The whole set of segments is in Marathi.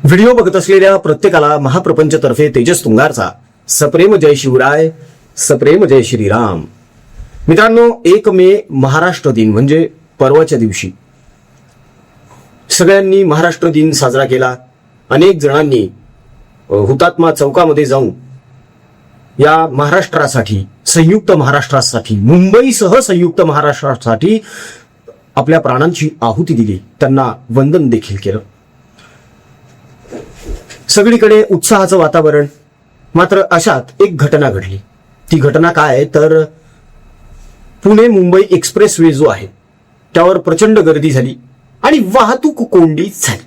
व्हिडिओ बघत असलेल्या प्रत्येकाला महाप्रपंचतर्फे तेजस तुंगारचा सप्रेम जय शिवराय, सप्रेम जय श्रीराम. मित्रांनो, 1 मे महाराष्ट्र दिन म्हणजे परवाच्या दिवशी सगळ्यांनी महाराष्ट्र दिन साजरा केला. अनेक जणांनी हुतात्मा चौकामध्ये जाऊन या महाराष्ट्रासाठी, संयुक्त महाराष्ट्रासाठी, मुंबईसह संयुक्त महाराष्ट्रासाठी आपल्या प्राणांची आहुती दिली. त्यांना वंदन देखील केलं. सगळीकडे उत्साहाचं वातावरण. मात्र अशात एक घटना घडली. ती घटना काय तर पुणे मुंबई एक्सप्रेसवे जो आहे त्यावर प्रचंड गर्दी झाली आणि वाहतूक कोंडी झाली.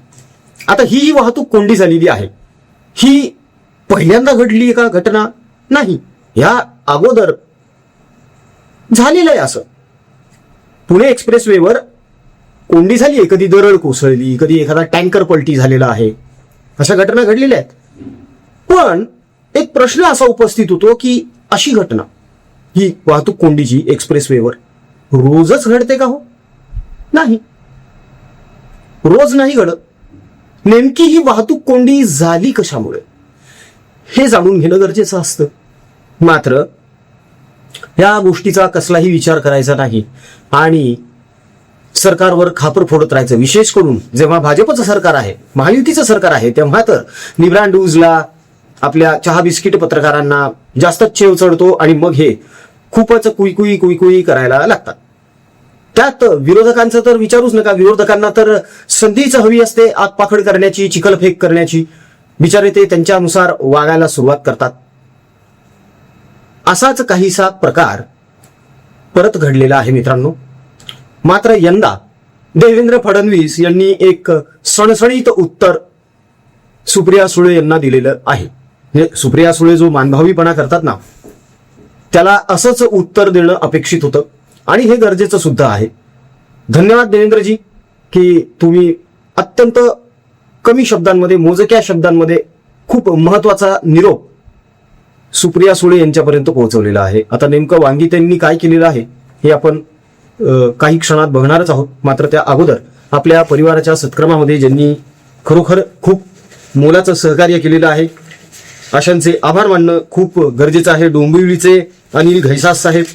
आता ही वाहतूक कोंडी झालेली आहे, ही पहिल्यांदा घडली का घटना नाही, या अगोदर झालेलं आहे. असं पुणे एक्सप्रेसवेवर कोंडी झाली आहे. कधी दरड कोसळली, कधी एखादा टँकर पलटी झालेला आहे, अशा घटना घडलेल्या आहेत. पण एक प्रश्न असा उपस्थित होतो की अशी घटना, ही वाहतूक कोंडीची एक्सप्रेसवेवर रोजच घडते का? हो, नाही, रोज नाही घडत. नेमकी ही वाहतूक कोंडी झाली कशामुळे हे जाणून घेणं गरजेचं असतं. मात्र या गोष्टीचा कसलाही विचार करायचा नाही आणि सरकारवर खापर फोडत राहायचं. विशेष करून जेव्हा भाजपचं सरकार आहे, महायुतीचं सरकार आहे, तेव्हा तर निब्रांडूजला, आपल्या चहा बिस्किट पत्रकारांना जास्तच चेव चढतो आणि मग हे खूपच कुई करायला लागतात. त्यात विरोधकांचं तर विचारूच नका. विरोधकांना तर संधीच हवी असते आगपाखड करण्याची, चिखलफेक करण्याची. बिचारे ते त्यांच्यानुसार वागायला सुरुवात करतात. असाच काहीसा प्रकार परत घडलेला आहे मित्रांनो. मात्र यंदा देवेंद्र फडणवीस यांनी एक सणसणीत उत्तर सुप्रिया सुळे यांना दिलेलं आहे. म्हणजे सुप्रिया सुळे जो मानभावीपणा करतात ना, त्याला असंच उत्तर देणं अपेक्षित होतं आणि हे गरजेचं सुद्धा आहे. धन्यवाद देवेंद्रजी की तुम्ही अत्यंत कमी शब्दांमध्ये, मोजक्या शब्दांमध्ये खूप महत्वाचा निरोप सुप्रिया सुळे यांच्यापर्यंत पोहोचवलेला आहे. आता नेमकं वांगी त्यांनी काय केलेलं आहे हे आपण काही क्षणात बघणारच आहोत. मात्र त्या अगोदर आपल्या परिवाराच्या सत्क्रमामध्ये ज्यांनी खरोखर खूप मोलाचं सहकार्य केलेलं आहे, अशांचे आभार मानणं खूप गरजेचं आहे. डोंबिवलीचे अनिल घैसास साहेब,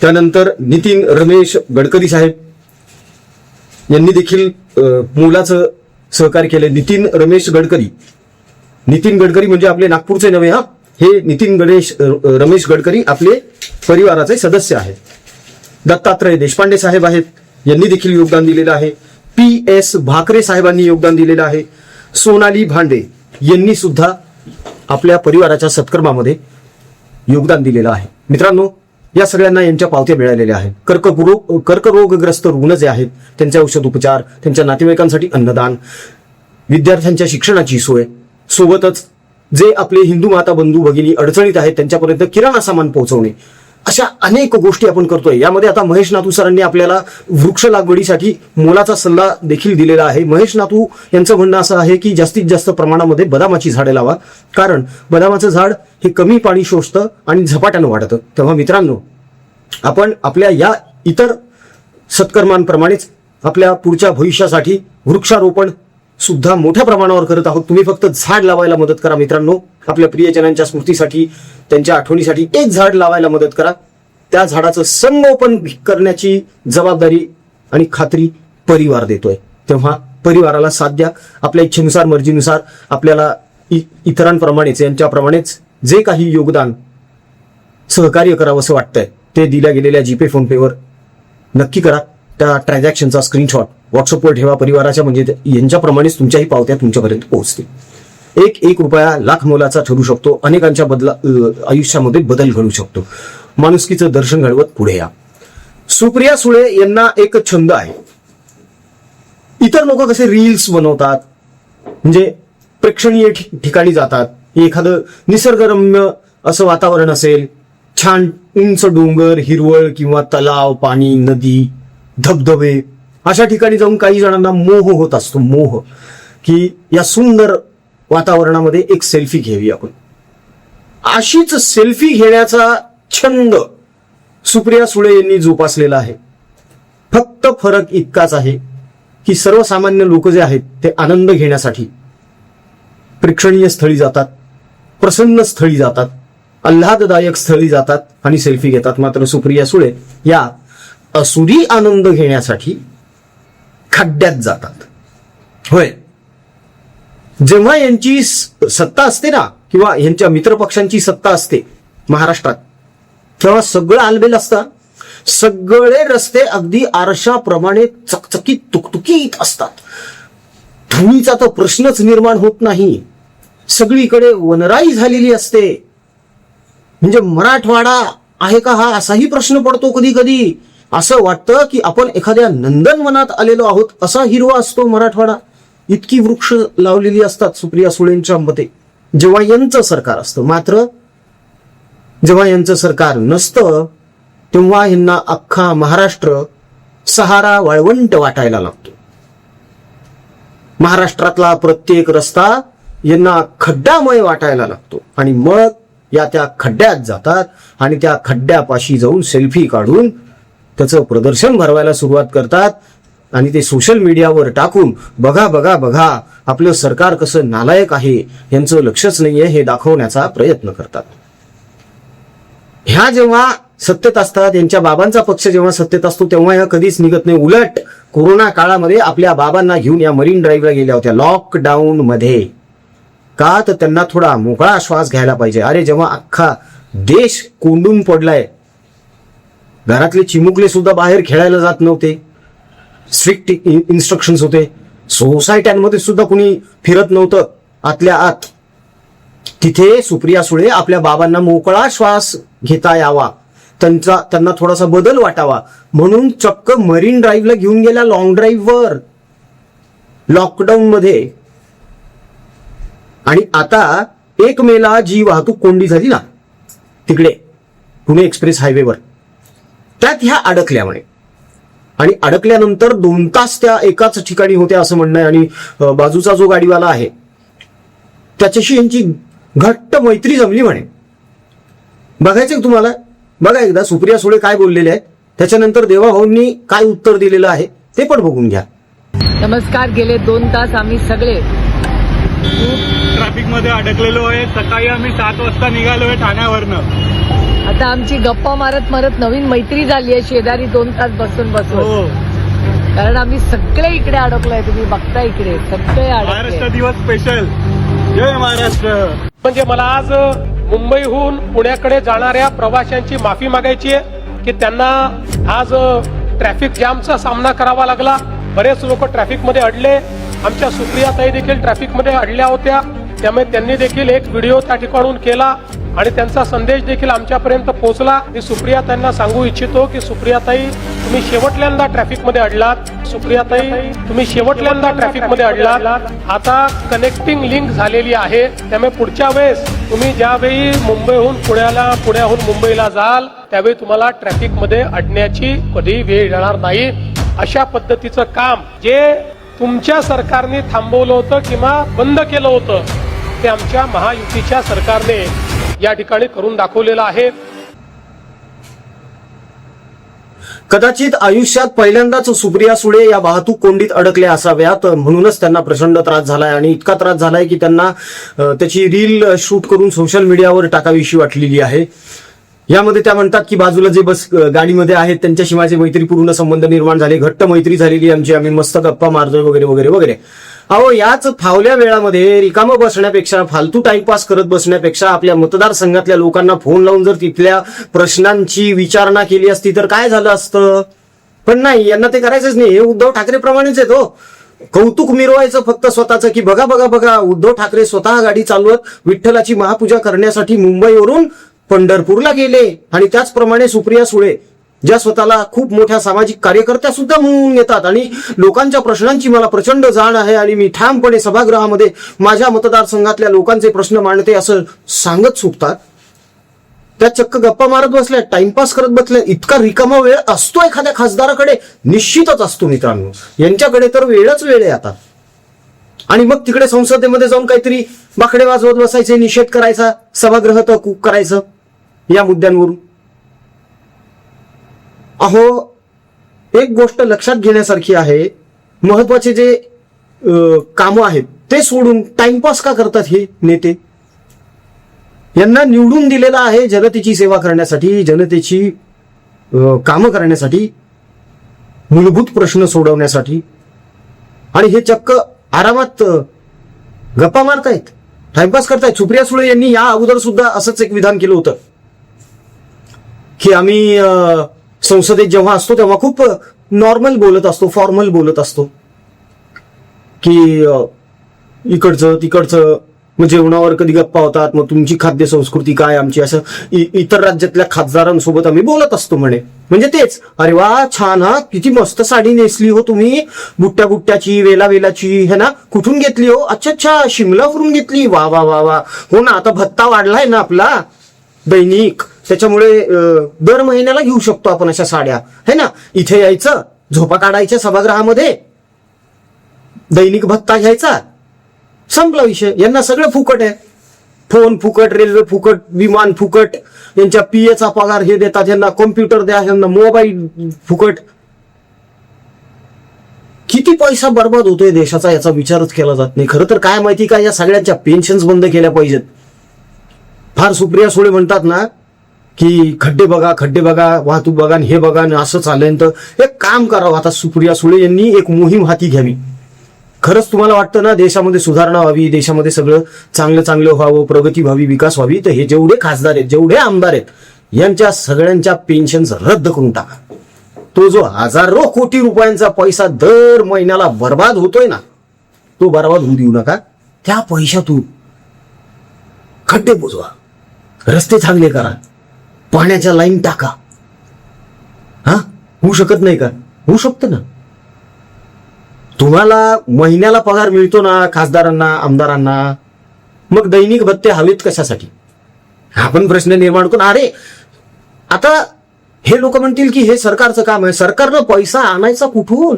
त्यानंतर नितीन रमेश गडकरी साहेब यांनी देखील मोलाचं सहकार्य केले. नितीन गडकरी म्हणजे आपले नागपूरचे नव्हे, हा, हे नितीन रमेश गडकरी आपले परिवाराचे सदस्य आहेत. दत्तात्रय देशपांडे साहेब आहेत, यांनी देखील योगदान दिलेलं आहे. PS भाकरे साहेबांनी योगदान दिलेलं आहे. सोनाली भांडे यांनी सुद्धा आपल्या परिवाराच्या सत्कर्मामध्ये योगदान दिलेलं आहे. मित्रांनो, या सगळ्यांना यांच्या पावत्या मिळालेल्या आहेत. कर्करोगग्रस्त रुग्ण जे आहेत त्यांचे औषध उपचार, त्यांच्या नातेवाईकांसाठी अन्नदान, विद्यार्थ्यांच्या शिक्षणाची सोय, सोबतच जे आपले हिंदू माता बंधू भगिनी अडचणीत आहेत त्यांच्यापर्यंत किराणा सामान पोहोचवणे, अशा अनेक गोष्टी आपण करतोय. यामध्ये आता महेश नातू सरांनी आपल्याला वृक्ष लागवडीसाठी मोलाचा सल्ला देखील दिलेला आहे. महेश नातू यांचं म्हणणं असं आहे की जास्तीत जास्त प्रमाणामध्ये बदामाची झाडे लावा, कारण बदामाचं झाड हे कमी पाणी शोषतं आणि झपाट्यानं वाढतं. तेव्हा मित्रांनो, आपण आपल्या या इतर सत्कर्मांप्रमाणेच आपल्या पुढच्या भविष्यासाठी वृक्षारोपण सुद्धा मोठ्या प्रमाणावर करत आहोत. तुम्ही फक्त झाड लावायला मदत करा मित्रांनो. आपल्या प्रियजनांच्या स्मृतीसाठी, त्यांच्या आठवणीसाठी एक झाड लावायला मदत करा. त्या झाडाचं संगोपन करण्याची जबाबदारी आणि खात्री परिवार देतोय. तेव्हा परिवाराला साथ द्या. आपल्या इच्छेनुसार, मर्जीनुसार आपल्याला इतरांप्रमाणेच, यांच्याप्रमाणेच जे काही योगदान, सहकार्य करावं असं वाटतंय ते दिल्या गेलेल्या जीपे, फोनपेवर नक्की करा. त्या ट्रान्झॅक्शनचा स्क्रीनशॉट व्हॉट्सअपवर ठेवा परिवाराच्या, म्हणजे यांच्याप्रमाणेच तुमच्याही पावत्या तुमच्यापर्यंत पोहोचतील. एक रुपया लाख मोलाचा ठरू शकतो. अनेकांच्या आयुष्यामध्ये बदल घडू शकतो. माणुसकीचं दर्शन घडवत पुढे या. सुप्रिया सुळे यांना एक छंद आहे. इतर लोक कसे रील्स बनवतात, म्हणजे प्रेक्षणीय ठिकाणी जातात, एखादं निसर्गरम्य असं वातावरण असेल, छान उंच डोंगर, हिरवळ किंवा तलाव, पाणी, नदी, धबधबे, अशा ठिकाणी जाऊन काही जणांना मोह होत असतो. मोह की या सुंदर वातावरणामध्ये एक सेल्फी घ्यावी आपण. अशीच सेल्फी घेण्याचा छंद सुप्रिया सुळे यांनी जोपासलेला आहे. फक्त फरक इतकाच आहे की सर्वसामान्य लोक जे आहेत ते आनंद घेण्यासाठी प्रेक्षणीय स्थळी जातात, प्रसन्न स्थळी जातात, आल्हाददायक स्थळी जातात आणि सेल्फी घेतात. मात्र सुप्रिया सुळे या असुरी आनंद घेण्यासाठी खड्ड्यात जातात. होय, जेव्हा यांची सत्ता असते ना, किंवा यांच्या मित्रपक्षांची सत्ता असते महाराष्ट्रात, तेव्हा सगळं आलबेल असतं. सगळे रस्ते अगदी आरशाप्रमाणे चकचकीत तुकतुकीत असतात. धुळीचा तर प्रश्नच निर्माण होत नाही. सगळीकडे वनराई झालेली असते. म्हणजे मराठवाडा आहे का हा, असाही प्रश्न पडतो कधी कधी. असं वाटतं की आपण एखाद्या नंदनवनात आलेलो आहोत, असा हिरवा असतो मराठवाडा. इतकी वृक्ष लावलेली असतात सुप्रिया सुळेंच्या मते, जेव्हा यांचं सरकार असतं. मात्र जेव्हा यांचं सरकार नसतं तेव्हा यांना अख्खा महाराष्ट्र सहारा वाळवंट वाटायला लागतो. महाराष्ट्रातला प्रत्येक रस्ता यांना खड्डामय वाटायला लागतो. आणि मग या त्या खड्ड्यात जातात आणि त्या खड्ड्यापाशी जाऊन सेल्फी काढून त्याचं प्रदर्शन भरवायला सुरुवात करतात. आणि ते सोशल मीडियावर टाकून बघा बघा बघा आपलं सरकार कसं नालायक आहे, यांचं लक्षच नाहीये हे दाखवण्याचा प्रयत्न करतात. ह्या जेव्हा सत्तेत असतात, यांच्या बाबांचा पक्ष जेव्हा सत्तेत असतो तेव्हा ह्या कधीच निघत नाही. उलट कोरोना काळामध्ये आपल्या बाबांना घेऊन या मरीन ड्राईव्हला गेल्या होत्या लॉकडाऊन मध्ये. का तर त्यांना थोडा मोकळा श्वास घ्यायला पाहिजे. अरे जेव्हा अख्खा देश कोंडून पडलाय, घरातले चिमुकले सुद्धा बाहेर खेळायला जात नव्हते, स्ट्रिक्ट इन्स्ट्रक्शन्स होते, सोसायट्यांमध्ये सुद्धा कुणी फिरत नव्हतं आतल्या आत, तिथे सुप्रिया सुळे आपल्या बाबांना मोकळा श्वास घेता यावा, त्यांना थोडासा बदल वाटावा म्हणून चक्क मरीन ड्राईव्हला घेऊन गेल्या, लॉंग ड्राईव्हवर, लॉकडाऊन मध्ये. आणि आता 1 मेला जी वाहतूक कोंडी झाली ना तिकडे पुणे एक्सप्रेस हायवेवर, त्यात ह्या अडकल्या म्हणे. आणि अडकल्यानंतर 2 तास त्या एकाच ठिकाणी होत्या असं म्हणणं आहे. आणि बाजूचा जो गाडीवाला आहे त्याच्याशी यांची घट्ट मैत्री जमली म्हणे. बघायचं तुम्हाला, बघा एकदा सुप्रिया सुळे काय बोललेले आहेत, त्याच्यानंतर देवाभाऊंनी काय उत्तर दिलेलं आहे ते पण बघून घ्या. नमस्कार. गेले 2 तास आम्ही सगळे ट्रॅफिक मध्ये अडकलेलो आहे. सकाळी आम्ही 7 वाजता निघालोय ठाण्यावरनं. आता आमची गप्पा मारत मारत नवीन मैत्री झाली आहे शेजारी 2 तास बसून बसून. कारण आम्ही सगळे इकडे अडकलोय. तुम्ही बघता इकडे सगळे महाराष्ट्र अडकले. दिवस स्पेशल. जय महाराष्ट्र. म्हणजे मला आज मुंबईहून पुण्याकडे जाणाऱ्या प्रवाशांची माफी मागायची आहे की त्यांना आज ट्रॅफिक जामचा सामना करावा लागला. बरेच लोक ट्रॅफिकमध्ये अडले. आमच्या सुप्रियाताई देखील ट्रॅफिकमध्ये अडल्या होत्या. त्यामुळे त्यांनी देखील एक व्हिडिओ त्या ठिकाणून केला आणि त्यांचा संदेश देखील आमच्यापर्यंत पोहोचला. मी सुप्रियाताईंना सांगू इच्छितो की सुप्रियाताई तुम्ही शेवटल्यांदा ट्रॅफिकमध्ये अडलात. सुप्रियाताई तुम्ही शेवटल्यांदा ट्रॅफिकमध्ये अडलात. आता कनेक्टिंग लिंक झालेली आहे. त्यामुळे पुढच्या वेळेस तुम्ही ज्यावेळी मुंबईहून पुण्याहून मुंबईला जाल त्यावेळी तुम्हाला ट्रॅफिकमध्ये अडण्याची कधी वेळ येणार नाही. अशा पद्धतीचं काम जे तुमच्या सरकारने थांबवलं होतं किंवा बंद केलं होतं ते आमच्या महायुतीच्या सरकारने या ठिकाणी करून दाखवलेलं आहे. कदाचित आयुष्यात पहिल्यांदाच सुप्रिया सुळे या वाहतूक कोंडीत अडकल्या असाव्यात, म्हणूनच त्यांना प्रचंड त्रास झालाय. आणि इतका त्रास झालाय की त्यांना त्याची रील शूट करून सोशल मीडियावर टाकावीशी वाटलेली आहे. यामध्ये त्या म्हणतात की बाजूला जे बस गाडीमध्ये आहेत त्यांच्याशी माझे मैत्रीपूर्ण संबंध निर्माण झाले, घट्ट मैत्री झालेली आमची, आम्ही मस्त गप्पा मारतोय वगैरे वगैरे वगैरे. अहो, याच फावल्या वेळामध्ये रिकामं बसण्यापेक्षा, फालतू टाइमपास करत बसण्यापेक्षा आपल्या मतदारसंघातल्या लोकांना फोन लावून जर तिथल्या प्रश्नांची विचारणा केली असती तर काय झालं असतं. पण नाही, यांना ते करायचंच नाही. हे उद्धव ठाकरे प्रमाणेच आहे. तो कौतुक मिरवायचं फक्त स्वतःचं की बघा बघा बघा उद्धव ठाकरे स्वतः गाडी चालवत विठ्ठलाची महापूजा करण्यासाठी मुंबईवरून पंढरपूरला गेले. आणि त्याचप्रमाणे सुप्रिया सुळे ज्या स्वतःला खूप मोठ्या सामाजिक कार्यकर्त्या सुद्धा म्हणून येतात आणि लोकांच्या प्रश्नांची मला प्रचंड जाण आहे आणि मी ठामपणे सभागृहामध्ये माझ्या मतदारसंघातल्या लोकांचे प्रश्न मांडते असं सांगत सुटतात, त्या चक्क गप्पा मारत बसल्या, टाइमपास करत बसल्या. इतका रिकामा वेळ असतो एखाद्या खासदाराकडे, निश्चितच असतो मित्रांनो. यांच्याकडे तर वेळच वेळ आहे आता. आणि मग तिकडे संसदेमध्ये जाऊन काहीतरी बाकडे वाजवत बसायचे, निषेध करायचा, सभागृह तहकूब करायचं या मुद्द्यांवरून. अहो, एक गोष्ट लक्षात घेण्यासारखी आहे. महत्वाचे जे कामं आहेत ते सोडून टाइमपास का करतात हे नेते? यांना निवडून दिलेलं आहे जनतेची सेवा करण्यासाठी, जनतेची कामं करण्यासाठी, मूलभूत प्रश्न सोडवण्यासाठी, आणि हे चक्क आरामात गप्पा मारतायत, टाइमपास करतायत. सुप्रिया सुळे यांनी या अगोदर सुद्धा असंच एक विधान केलं होतं की आम्ही संसदेत जेव्हा असतो तेव्हा खूप नॉर्मल बोलत असतो, फॉर्मल बोलत असतो, की इकडचं तिकडचं, मग जेवणावर कधी गप्पा होतात, मग तुमची खाद्य संस्कृती काय, आमची, असं इतर राज्यातल्या खासदारांसोबत आम्ही बोलत असतो म्हणे. म्हणजे तेच, अरे वा छान, हा किती मस्त साडी नेसली हो तुम्ही, बुट्ट्या बुट्ट्याची, वेला वेलाची, है ना, कुठून घेतली हो, अच्छा अच्छा शिमलावरून घेतली, वा वा वा वा, हो ना, आता भत्ता वाढलाय ना आपला दैनिक, त्याच्यामुळे दर महिन्याला घेऊ शकतो आपण अशा साड्या, है ना, इथे यायचं, झोपा काढायच्या सभागृहामध्ये, दैनिक भत्ता घ्यायचा, संपला विषय. यांना सगळं फुकट आहे, फोन फुकट, रेल्वे फुकट, विमान फुकट, यांच्या पीएचा पगार हे देतात, यांना कॉम्प्युटर द्या, यांना मोबाईल फुकट. किती पैसा बर्बाद होतोय देशाचा याचा विचारच केला जात नाही. खरं तर काय माहिती का, या सगळ्यांच्या पेन्शन्स बंद केल्या पाहिजेत. फार सुप्रिया सुळे म्हणतात ना की खड्डे बघा, वाहतूक बघा, हे बघा, असं चाललंय, तर एक काम करावं आता सुप्रिया सुळे यांनी, एक मोहीम हाती घ्यावी. खरंच तुम्हाला वाटतं ना देशामध्ये सुधारणा व्हावी, देशामध्ये सगळं चांगलं चांगलं व्हावं, प्रगती व्हावी, विकास व्हावी, तर हे जेवढे खासदार आहेत, जेवढे आमदार आहेत, यांच्या सगळ्यांच्या पेन्शन्स रद्द करून टाका. तो जो हजारो कोटी रुपयांचा पैसा दर महिन्याला बर्बाद होतोय ना, तो बर्बाद होऊ देऊ नका. त्या पैशातून खड्डे बुजवा, रस्ते चांगले करा, पाण्याच्या लाईन टाका. हा, होऊ शकत नाही का? होऊ शकतं ना. तुम्हाला महिन्याला पगार मिळतो ना खासदारांना, आमदारांना, मग दैनिक भत्ते हवेत कशासाठी? आपण प्रश्न निर्माण होतो ना. अरे आता हे लोक म्हणतील की हे सरकारचं काम आहे, सरकारनं पैसा आणायचा कुठून?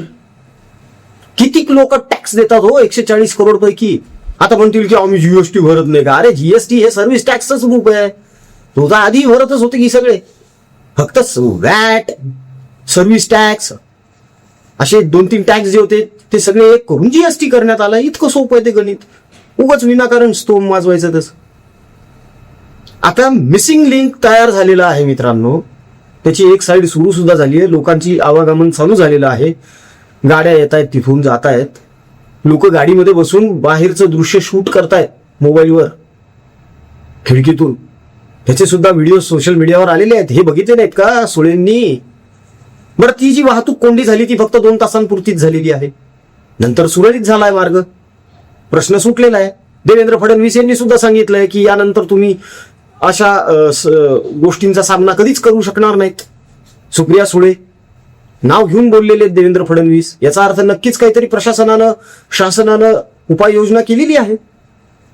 किती लोक टॅक्स देतात हो 140 करोड पैकी. आता म्हणतील की आम्ही जीएसटी भरत नाही का? अरे जीएसटी हे सर्व्हिस टॅक्सच रूप आहे, तो तर आधी भरतच होते की सगळे, फक्त वॅट, सर्व्हिस टॅक्स, असे 2-3 टॅक्स जे होते ते सगळे एक करून जीएसटी करण्यात आला. इतकं सोपं आहे ते गणित, उगाच विनाकारण स्तोम वाजवायचं तसं. आता मिसिंग लिंक तयार झालेला आहे मित्रांनो, त्याची एक साईड सुरू सुद्धा झाली आहे, लोकांची आवागमन चालू झालेलं आहे, गाड्या येत आहेत, तिथून जात आहेत, लोक गाडीमध्ये बसून बाहेरचं दृश्य शूट करतायत मोबाईलवर खिडकीतून. त्याचे सुद्धा व्हिडिओ सोशल मीडियावर आलेले आहेत. हे बघितले नाहीत का सुळेंनी? बरं, ती जी वाहतूक कोंडी झाली ती फक्त 2 तासांपुरतीच झालेली आहे, नंतर सुरळीत झालाय मार्ग, प्रश्न सुटलेला आहे. देवेंद्र फडणवीस यांनी सुद्धा सांगितलंय की यानंतर तुम्ही अशा गोष्टींचा सामना कधीच करू शकणार नाहीत. सुप्रिया सुळे नाव घेऊन बोललेले आहेत देवेंद्र फडणवीस, याचा अर्थ नक्कीच काहीतरी प्रशासनानं, शासनानं उपाययोजना केलेली आहे.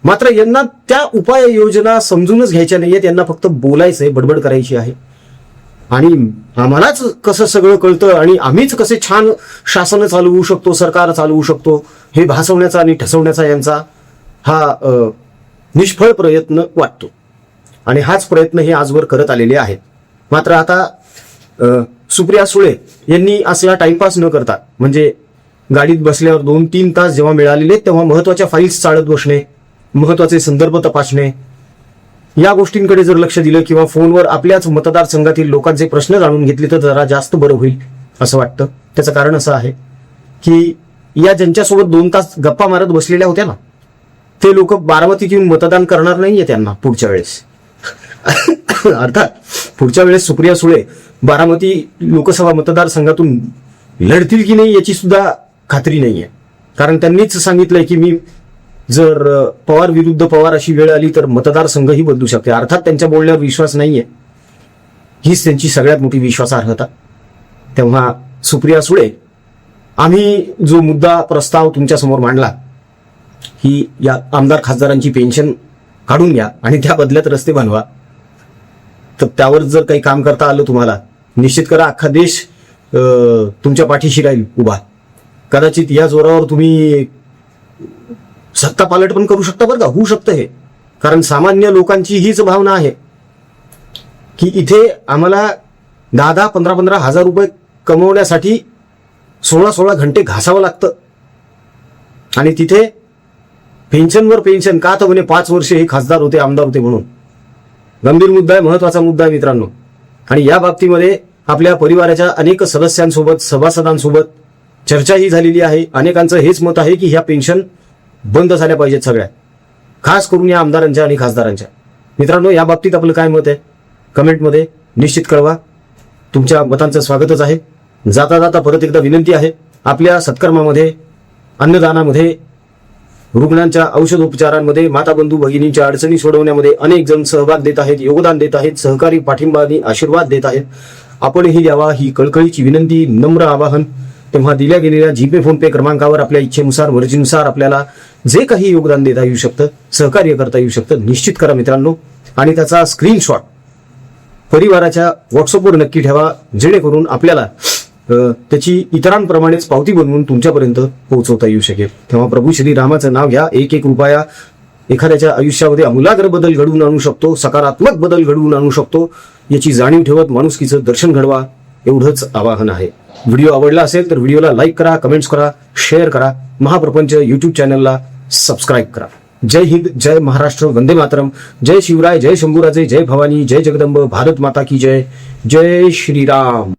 मात्र यांना त्या उपाययोजना समजूनच घ्यायच्या नाहीयेत, यांना फक्त बोलायचंय, बडबड करायची आहे. आणि आम्हालाच कसं सगळं कळतं आणि आम्हीच कसे छान शासन चालवू शकतो, सरकार चालवू शकतो, हे भासवण्याचा आणि ठसवण्याचा यांचा हा निष्फळ प्रयत्न वाटतो. आणि हाच प्रयत्न हे आजवर करत आलेले आहेत. मात्र आता सुप्रिया सुळे यांनी असला टाइमपास न करता, म्हणजे गाडीत बसल्यावर 2-3 तास जेव्हा मिळालेले तेव्हा महत्वाच्या फाईल्स चाळत बसणे, महत्वाचे संदर्भ तपासणे, या गोष्टींकडे जर लक्ष दिलं किंवा फोनवर आपल्याच मतदारसंघातील लोकांचे प्रश्न जाणून घेतले तर जरा जास्त बरं होईल असं वाटतं. त्याचं कारण असं आहे की या ज्यांच्यासोबत 2 तास गप्पा मारत बसलेल्या होत्या ना, ते लोक बारामतीत येऊन मतदान करणार नाहीये त्यांना पुढच्या वेळेस. अर्थात पुढच्या वेळेस सुप्रिया सुळे बारामती लोकसभा मतदारसंघातून लढतील की नाही याची सुद्धा खात्री नाहीये. कारण त्यांनीच सांगितलंय की मी जर पवार विरुद्ध पवार अशी वेळ आली तर मतदारसंघही बदलू शकते. अर्थात त्यांच्या बोलण्यावर विश्वास नाहीये, हीच त्यांची सगळ्यात मोठी विश्वासार्हता. तेव्हा सुप्रिया सुळे, आम्ही जो मुद्दा प्रस्ताव तुमच्या समोर मांडला की या आमदार खासदारांची पेन्शन काढून घ्या आणि त्या बदल्यात रस्ते बनवा, तर त्यावर जर काही काम करता आलं तुम्हाला, निश्चित करा, अख्खा देश तुमच्या पाठीशी राहील उभा. कदाचित या जोरावर तुम्ही सत्ता पालट पण करू शकता बरं का, होऊ शकतं हे. कारण सामान्य लोकांची हीच भावना आहे की इथे आम्हाला 10-10, 15-15 हजार रुपये कमवण्यासाठी 16-16 घंटे घासावं लागतं आणि तिथे पेन्शनवर पेन्शन का तर म्हणे 5 वर्ष हे खासदार होते, आमदार होते म्हणून. गंभीर मुद्दा आहे, महत्वाचा मुद्दा आहे मित्रांनो. आणि या बाबतीमध्ये आपल्या परिवाराच्या अनेक सदस्यांसोबत, सभासदांसोबत चर्चाही झालेली आहे. अनेकांचं हेच मत आहे की ह्या पेन्शन बंद झाल्या पाहिजेत सगळ्या, खास करून या आमदारांच्या आणि खासदारांच्या. मित्रांनो, या बाबतीत आपलं काय मत आहे कमेंटमध्ये निश्चित कळवा. तुमच्या मतांचं स्वागतच आहे. जाता जाता परत एकदा विनंती आहे, आपल्या सत्कर्मामध्ये, अन्नदानामध्ये, रुग्णांच्या औषधोपचारांमध्ये, माता बंधू भगिनींच्या अडचणी सोडवण्यामध्ये अनेक जण सहभाग देत आहेत, योगदान देत आहेत, सहकारी पाठिंबा आणि आशीर्वाद देत आहेत. आपणही द्यावा ही कळकळीची विनंती, नम्र आवाहन. तेव्हा दिल्या गेलेल्या जीपे फोनपे क्रमांकावर आपल्या इच्छेनुसार, मर्जीनुसार आपल्याला जे काही योगदान देता येऊ शकतं, सहकार्य करता येऊ शकतं, निश्चित करा मित्रांनो. आणि त्याचा स्क्रीनशॉट परिवाराच्या व्हॉट्सअपवर नक्की ठेवा, जेणेकरून आपल्याला त्याची इतरांप्रमाणेच पावती बनवून तुमच्यापर्यंत पोहोचवता येऊ शकेल. तेव्हा प्रभू श्री रामाचं नाव घ्या. एक एक रुपया एखाद्याच्या आयुष्यामध्ये आमूलाग्र बदल घडवून आणू शकतो, सकारात्मक बदल घडवून आणू शकतो. याची जाणीव ठेवत माणुसकीचं दर्शन घडवा, एवढंच आवाहन आहे. व्हिडिओ आवडला असेल तर व्हिडिओला लाईक करा, कमेंट्स करा, शेअर करा. महाप्रपंच युट्यूब चॅनलला सबस्क्राईब करा. जय हिंद, जय महाराष्ट्र, वंदे मातरम, जय शिवराय, जय शंभूराजे, जय भवानी, जय जगदंब, भारत माता की जय, जय श्रीराम.